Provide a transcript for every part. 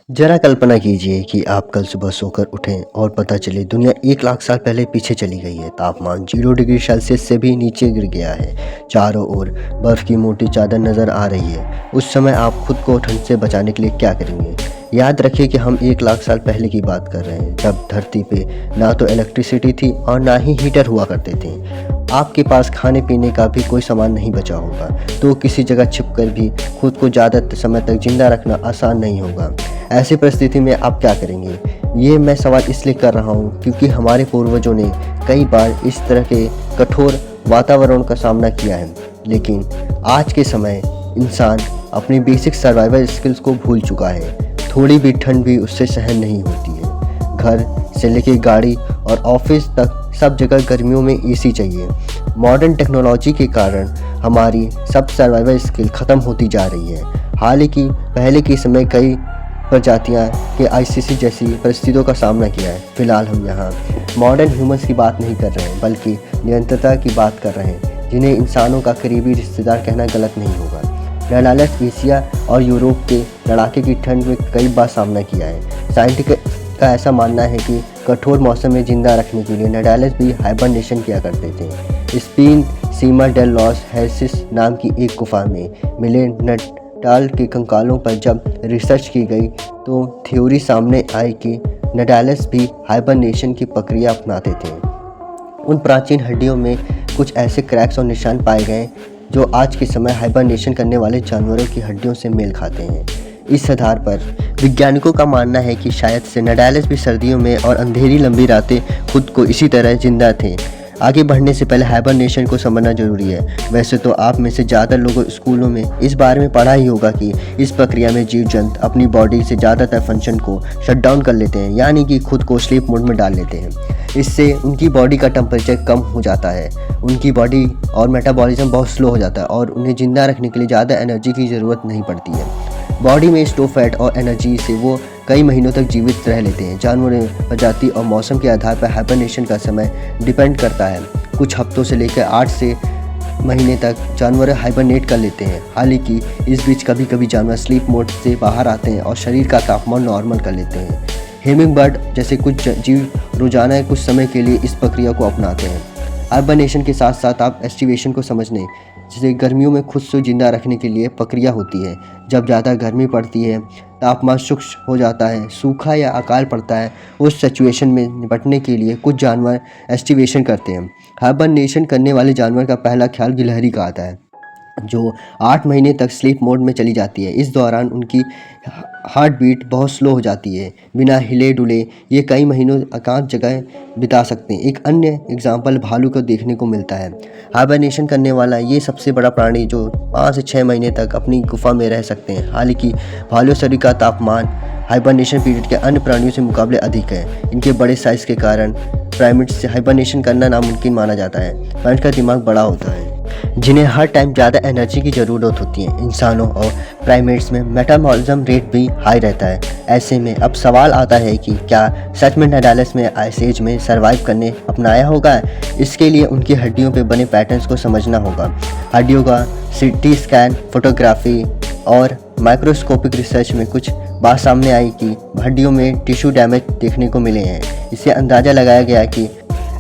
जरा कल्पना कीजिए कि आप कल सुबह सोकर उठें और पता चले दुनिया 1 लाख साल पहले पीछे चली गई है। तापमान 0 डिग्री सेल्सियस से भी नीचे गिर गया है। चारों ओर बर्फ की मोटी चादर नजर आ रही है। उस समय आप खुद को ठंड से बचाने के लिए क्या करेंगे? याद रखिए कि हम 1 लाख साल पहले की बात कर रहे हैं, जब धरती पे ना तो इलेक्ट्रिसिटी थी और ना ही हीटर हुआ करते थे। आपके पास खाने पीने का भी कोई सामान नहीं बचा होगा, तो किसी जगह छिपकर भी खुद को ज़्यादा समय तक जिंदा रखना आसान नहीं होगा। ऐसी परिस्थिति में आप क्या करेंगे? ये मैं सवाल इसलिए कर रहा हूँ क्योंकि हमारे पूर्वजों ने कई बार इस तरह के कठोर वातावरण का सामना किया है, लेकिन आज के समय इंसान अपनी बेसिक सर्वाइवल स्किल्स को भूल चुका है। थोड़ी भी ठंड भी उससे सहन नहीं होती है। घर से लेकर गाड़ी और ऑफिस तक सब जगह गर्मियों में एसी चाहिए। मॉडर्न टेक्नोलॉजी के कारण हमारी सब सर्वाइवल स्किल ख़त्म होती जा रही है। हालांकि पहले के समय कई प्रजातियां के आईसीसी जैसी परिस्थितियों का सामना किया है। फिलहाल हम यहाँ मॉडर्न ह्यूमंस की बात नहीं कर रहे हैं, बल्कि निरंतरता की बात कर रहे हैं, जिन्हें इंसानों का करीबी रिश्तेदार कहना गलत नहीं होगा। नैडालस एशिया और यूरोप के लड़ाके की ठंड में कई बार सामना किया है। साइंटिस्ट का ऐसा मानना है कि कठोर मौसम में जिंदा रखने के लिए नैडालस भी हाइबरनेशन किया करते थे। स्पेन सीमा डेल लॉस हेसिस नाम की एक गुफा में मिले नडाल के कंकालों पर जब रिसर्च की गई तो थ्योरी सामने आई कि नडालस भी हाइबरनेशन की प्रक्रिया अपनाते थे। उन प्राचीन हड्डियों में कुछ ऐसे क्रैक्स और निशान पाए गए जो आज के समय हाइबरनेशन करने वाले जानवरों की हड्डियों से मेल खाते हैं। इस आधार पर वैज्ञानिकों का मानना है कि शायद से नडालस भी सर्दियों में और अंधेरी लंबी रातें खुद को इसी तरह जिंदा थे। आगे बढ़ने से पहले हाइबरनेशन को समझना जरूरी है। वैसे तो आप में से ज़्यादातर लोगों स्कूलों में इस बारे में पढ़ा ही होगा कि इस प्रक्रिया में जीव जंतु अपनी बॉडी से ज़्यादातर फंक्शन को शट डाउन कर लेते हैं, यानी कि खुद को स्लीप मोड में डाल लेते हैं। इससे उनकी बॉडी का टेम्परेचर कम हो जाता है, उनकी बॉडी और मेटाबॉलिज्म बहुत स्लो हो जाता है और उन्हें ज़िंदा रखने के लिए ज़्यादा एनर्जी की ज़रूरत नहीं पड़ती है। बॉडी में स्टोर फैट और एनर्जी से वो कई महीनों तक जीवित रह लेते हैं। जानवर प्रजाति और मौसम के आधार पर हाइबरनेशन का समय डिपेंड करता है। कुछ हफ्तों से लेकर 8 से महीने तक जानवर हाइबरनेट कर लेते हैं। हालांकि इस बीच कभी कभी जानवर स्लीप मोड से बाहर आते हैं और शरीर का तापमान नॉर्मल कर लेते हैं। हेमिंग बर्ड जैसे कुछ जीव रोजाना कुछ समय के लिए इस प्रक्रिया को अपनाते हैं। हाइबरनेशन के साथ साथ आप एस्टिवेशन को समझने, जिसे गर्मियों में खुद से जिंदा रखने के लिए प्रक्रिया होती है। जब ज़्यादा गर्मी पड़ती है, तापमान शुष्क हो जाता है, सूखा या अकाल पड़ता है, उस सिचुएशन में निपटने के लिए कुछ जानवर एस्टिवेशन करते हैं। हाइबरनेशन करने वाले जानवर का पहला ख्याल गिलहरी का आता है, जो 8 महीने तक स्लीप मोड में चली जाती है। इस दौरान उनकी हार्ट बीट बहुत स्लो हो जाती है। बिना हिले डुले ये कई महीनों एकांत जगह बिता सकते हैं। एक अन्य एग्जाम्पल भालू को देखने को मिलता है। हाइबरनेशन करने वाला ये सबसे बड़ा प्राणी जो 5 से 6 महीने तक अपनी गुफा में रह सकते हैं। हालांकि भालू शरीर का तापमान हाइबरनेशन पीरियड के अन्य प्राणियों से मुकाबले अधिक है। इनके बड़े साइज के कारण प्राइमेट्स से हाइबरनेशन करना नामुमकिन माना जाता है। प्राइमेट का दिमाग बड़ा होता है, जिन्हें हर टाइम ज़्यादा एनर्जी की ज़रूरत होती है। इंसानों और प्राइमेट्स में मेटाबॉलिज्म रेट भी हाई रहता है। ऐसे में अब सवाल आता है कि क्या सच में नडालस में आइस एज में सर्वाइव करने अपनाया होगा? इसके लिए उनकी हड्डियों पे बने पैटर्न्स को समझना होगा। हड्डियों का सीटी स्कैन, फोटोग्राफी और माइक्रोस्कोपिक रिसर्च में कुछ बात सामने आई कि हड्डियों में टिश्यू डैमेज देखने को मिले हैं। इससे अंदाज़ा लगाया गया कि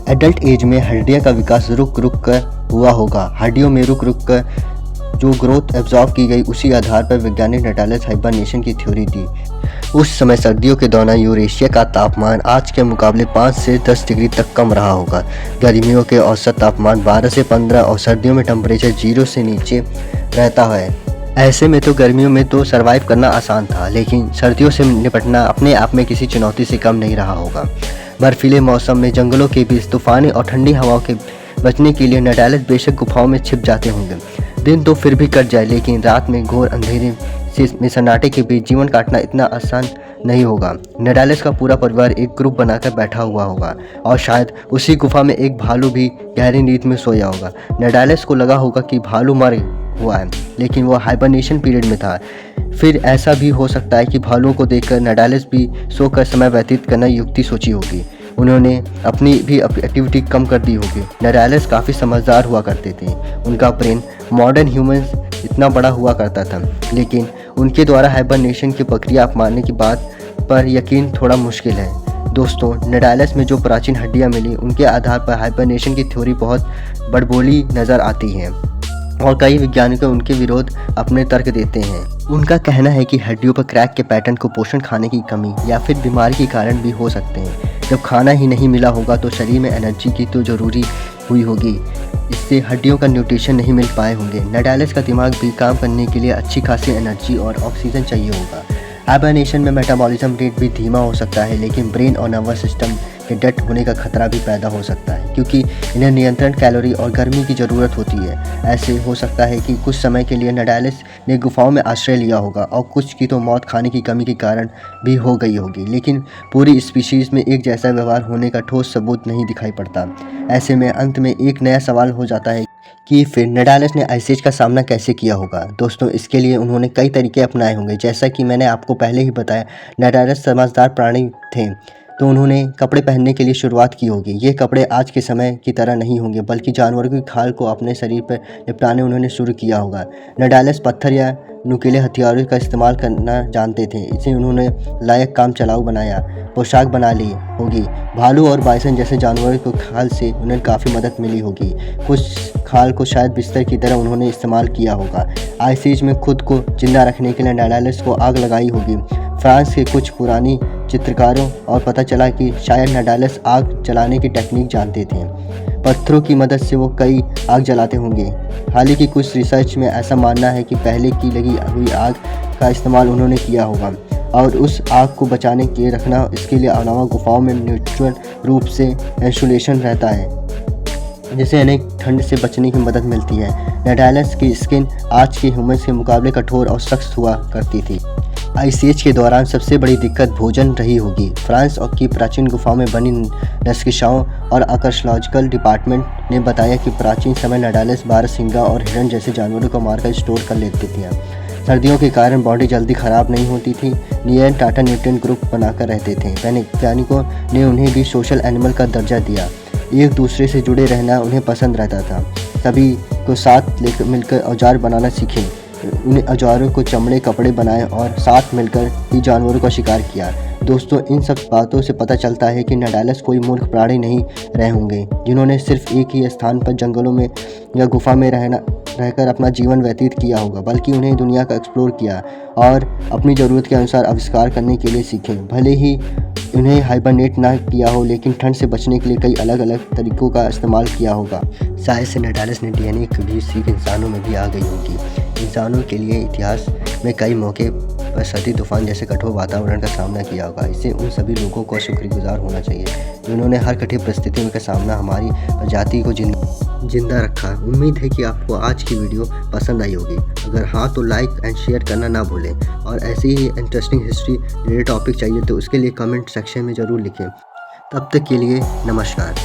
एडल्ट एज में हड्डियों का विकास रुक रुक कर हुआ होगा। हड्डियों में रुक रुक कर जो ग्रोथ एब्जॉर्ब की गई, उसी आधार पर वैज्ञानिक नडालस हाइबरनेशन की थ्योरी दी। उस समय सर्दियों के दौरान यूरेशिया का तापमान आज के मुकाबले 5 से 10 डिग्री तक कम रहा होगा। गर्मियों के औसत तापमान 12 से 15 और सर्दियों में टेम्परेचर 0 से नीचे रहता है। ऐसे में तो गर्मियों में तो सर्वाइव करना आसान था, लेकिन सर्दियों से निपटना अपने आप में किसी चुनौती से कम नहीं रहा होगा। बर्फीले मौसम में जंगलों के बीच तूफानी और ठंडी हवाओं के बचने के लिए नडालस बेशक गुफाओं में छिप जाते होंगे। दिन तो फिर भी कट जाए, लेकिन रात में घोर अंधेरे से सन्नाटे के बीच जीवन काटना इतना आसान नहीं होगा। नडालस का पूरा परिवार एक ग्रुप बनाकर बैठा हुआ होगा और शायद उसी गुफा में एक भालू भी गहरी नींद में सोया होगा। नडालस को लगा होगा कि भालू मर हुआ है, लेकिन वो हाइबरनेशन पीरियड में था। फिर ऐसा भी हो सकता है कि भालुओं को देखकर नडालस भी सोकर समय व्यतीत करना युक्ति सोची होगी। उन्होंने अपनी भी एक्टिविटी कम कर दी होगी। नडालस काफ़ी समझदार हुआ करते थे। उनका ब्रेन मॉडर्न ह्यूमंस इतना बड़ा हुआ करता था, लेकिन उनके द्वारा हाइबरनेशन की प्रक्रिया अपनाने की बात पर यकीन थोड़ा मुश्किल है। दोस्तों, नडालस में जो प्राचीन हड्डियां मिली उनके आधार पर हाइबरनेशन की थ्योरी बहुत बड़बोली नज़र आती है और कई वैज्ञानिकों उनके विरोध अपने तर्क देते हैं। उनका कहना है कि हड्डियों पर क्रैक के पैटर्न को पोषण, खाने की कमी या फिर बीमारी के कारण भी हो सकते हैं। जब खाना ही नहीं मिला होगा तो शरीर में एनर्जी की तो ज़रूरी हुई होगी, इससे हड्डियों का न्यूट्रिशन नहीं मिल पाए होंगे। नडालस का दिमाग भी काम करने के लिए अच्छी खासी एनर्जी और ऑक्सीजन चाहिए होगा। हाइबरनेशन में मेटाबॉलिज्म रेट भी धीमा हो सकता है, लेकिन ब्रेन और नर्वस सिस्टम के डेड होने का खतरा भी पैदा हो सकता है, क्योंकि इन्हें नियंत्रण, कैलोरी और गर्मी की ज़रूरत होती है। ऐसे हो सकता है कि कुछ समय के लिए नडालस ने गुफाओं में आश्रय लिया होगा और कुछ की तो मौत खाने की कमी के कारण भी हो गई होगी, लेकिन पूरी स्पीशीज़ में एक जैसा व्यवहार होने का ठोस सबूत नहीं दिखाई पड़ता। ऐसे में अंत में एक नया सवाल हो जाता है कि फिर नडालस ने आइस एज का सामना कैसे किया होगा। दोस्तों, इसके लिए उन्होंने कई तरीके अपनाए होंगे। जैसा कि मैंने आपको पहले ही बताया, नडालस समझदार प्राणी थे, तो उन्होंने कपड़े पहनने के लिए शुरुआत की होगी। ये कपड़े आज के समय की तरह नहीं होंगे, बल्कि जानवरों की खाल को अपने शरीर पर निपटाने उन्होंने शुरू किया होगा। नडालस पत्थर या नुकीले हथियारों का इस्तेमाल करना जानते थे, इसे उन्होंने लायक काम चलाऊ बनाया, पोशाक बना ली होगी। भालू और बाइसन जैसे जानवरों को खाल से उन्हें काफ़ी मदद मिली होगी। कुछ खाल को शायद बिस्तर की तरह उन्होंने इस्तेमाल किया होगा। आइस एज में खुद को जिंदा रखने के लिए नडालस को आग लगाई होगी। फ्रांस के कुछ पुरानी चित्रकारों और पता चला कि शायद नडालस आग जलाने की टेक्निक जानते थे। पत्थरों की मदद से वो कई आग जलाते होंगे। हालांकि कुछ रिसर्च में ऐसा मानना है कि पहले की लगी हुई आग का इस्तेमाल उन्होंने किया होगा और उस आग को बचाने के रखना। इसके लिए अलावा गुफाओं में नेचुरल रूप से इंसुलेशन रहता है, जिससे अनेक ठंड से बचने की मदद मिलती है। नडालस की स्किन आज के ह्यूमन्स के मुकाबले कठोर और सख्त हुआ करती थी। आइस एज के दौरान सबसे बड़ी दिक्कत भोजन रही होगी। फ्रांस की प्राचीन गुफाओं में बनी नस्किशाओं और आर्कियोलॉजिकल डिपार्टमेंट ने बताया कि प्राचीन समय नडालस बारहसिंगा और हिरण जैसे जानवरों को मारकर स्टोर कर लेते थे। सर्दियों के कारण बॉडी जल्दी ख़राब नहीं होती थी। नियन टाटा न्यूट्रन ग्रुप बनाकर रहते थे। वैज्ञानिकों ने उन्हें भी सोशल एनिमल का दर्जा दिया। एक दूसरे से जुड़े रहना उन्हें पसंद रहता था। सभी को साथ लेकर मिलकर औजार बनाना सीखे। उन औजारों को चमड़े कपड़े बनाए और साथ मिलकर ही जानवरों का शिकार किया। दोस्तों, इन सब बातों से पता चलता है कि नडालस कोई मूर्ख प्राणी नहीं रहे होंगे, जिन्होंने सिर्फ एक ही स्थान पर जंगलों में या गुफा में रहकर अपना जीवन व्यतीत किया होगा, बल्कि उन्हें दुनिया का एक्सप्लोर किया और अपनी ज़रूरत के अनुसार आविष्कार करने के लिए सीखे। भले ही उन्हें हाइबरनेट ना किया हो, लेकिन ठंड से बचने के लिए कई अलग अलग तरीक़ों का इस्तेमाल किया होगा। शायद से नडालस ने डीएनए की भी सीख इंसानों में भी आ गई होगी। इंसानों के लिए इतिहास में कई मौके पर सर्दी, तूफान जैसे कठोर वातावरण का सामना किया होगा। इससे उन सभी लोगों को शुक्रगुजार होना चाहिए जिन्होंने हर कठिन परिस्थितियों का सामना हमारी प्रजाति को जिंदा रखा। उम्मीद है कि आपको आज की वीडियो पसंद आई होगी। अगर हाँ तो लाइक एंड शेयर करना ना भूलें और ऐसे ही इंटरेस्टिंग हिस्ट्री रिलेटेड टॉपिक चाहिए तो उसके लिए कमेंट सेक्शन में ज़रूर लिखें। तब तक के लिए नमस्कार।